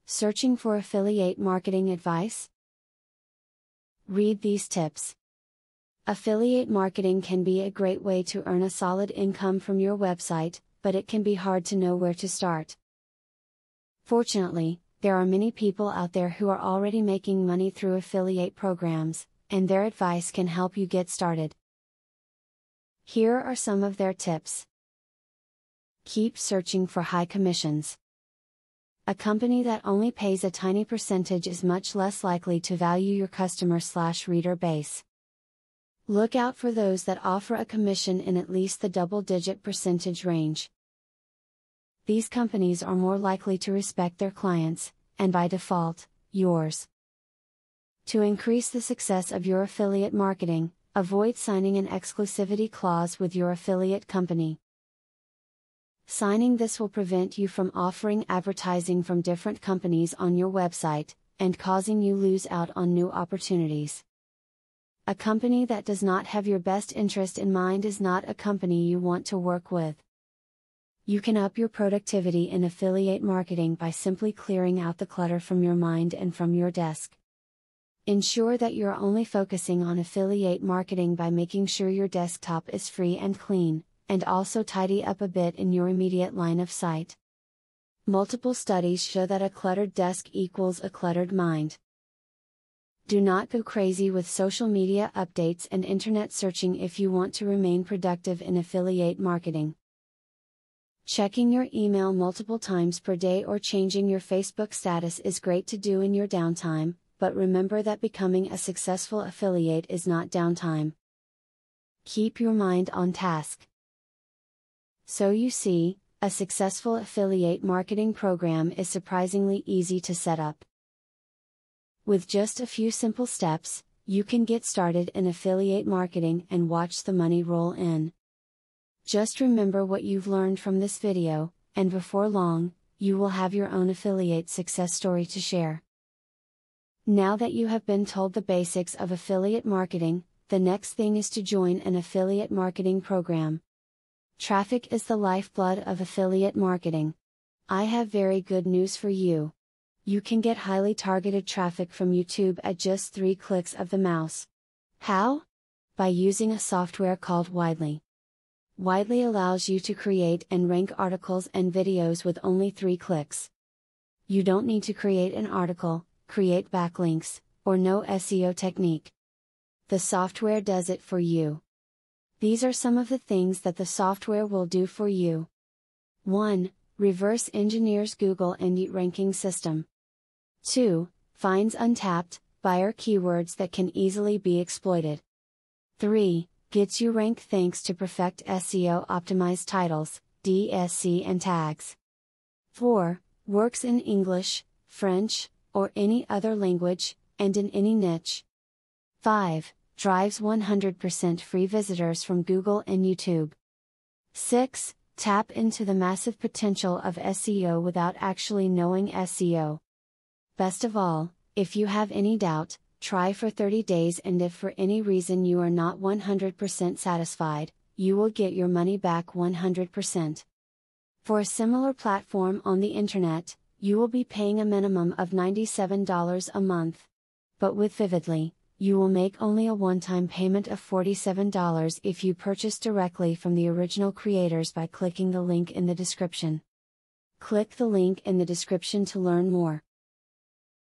Searching for affiliate marketing advice? Read these tips. Affiliate marketing can be a great way to earn a solid income from your website, but it can be hard to know where to start. Fortunately, there are many people out there who are already making money through affiliate programs, and their advice can help you get started. Here are some of their tips. Keep searching for high commissions. A company that only pays a tiny percentage is much less likely to value your customer/reader base. Look out for those that offer a commission in at least the double-digit percentage range. These companies are more likely to respect their clients, and by default, yours. To increase the success of your affiliate marketing, avoid signing an exclusivity clause with your affiliate company. Signing this will prevent you from offering advertising from different companies on your website, and causing you lose out on new opportunities. A company that does not have your best interest in mind is not a company you want to work with. You can up your productivity in affiliate marketing by simply clearing out the clutter from your mind and from your desk. Ensure that you're only focusing on affiliate marketing by making sure your desktop is free and clean, and also tidy up a bit in your immediate line of sight. Multiple studies show that a cluttered desk equals a cluttered mind. Do not go crazy with social media updates and internet searching if you want to remain productive in affiliate marketing. Checking your email multiple times per day or changing your Facebook status is great to do in your downtime, but remember that becoming a successful affiliate is not downtime. Keep your mind on task. So you see, a successful affiliate marketing program is surprisingly easy to set up. With just a few simple steps, you can get started in affiliate marketing and watch the money roll in. Just remember what you've learned from this video, and before long, you will have your own affiliate success story to share. Now that you have been told the basics of affiliate marketing, the next thing is to join an affiliate marketing program. Traffic is the lifeblood of affiliate marketing. I have very good news for you. You can get highly targeted traffic from YouTube at just 3 clicks of the mouse. How? By using a software called Widely. Widely allows you to create and rank articles and videos with only 3 clicks. You don't need to create an article, create backlinks, or know SEO technique. The software does it for you. These are some of the things that the software will do for you. 1. Reverse engineers Google and Yahoo ranking system. 2. Finds untapped, buyer keywords that can easily be exploited. 3. Gets you ranked thanks to Perfect SEO optimized titles, DSC and tags. 4. Works in English, French, or any other language, and in any niche. 5. Drives 100% free visitors from Google and YouTube. 6. Tap into the massive potential of SEO without actually knowing SEO. Best of all, if you have any doubt, try for 30 days, and if for any reason you are not 100% satisfied, you will get your money back 100%. For a similar platform on the internet, you will be paying a minimum of $97 a month. But with Vividly, you will make only a one-time payment of $47 if you purchase directly from the original creators by clicking the link in the description. Click the link in the description to learn more.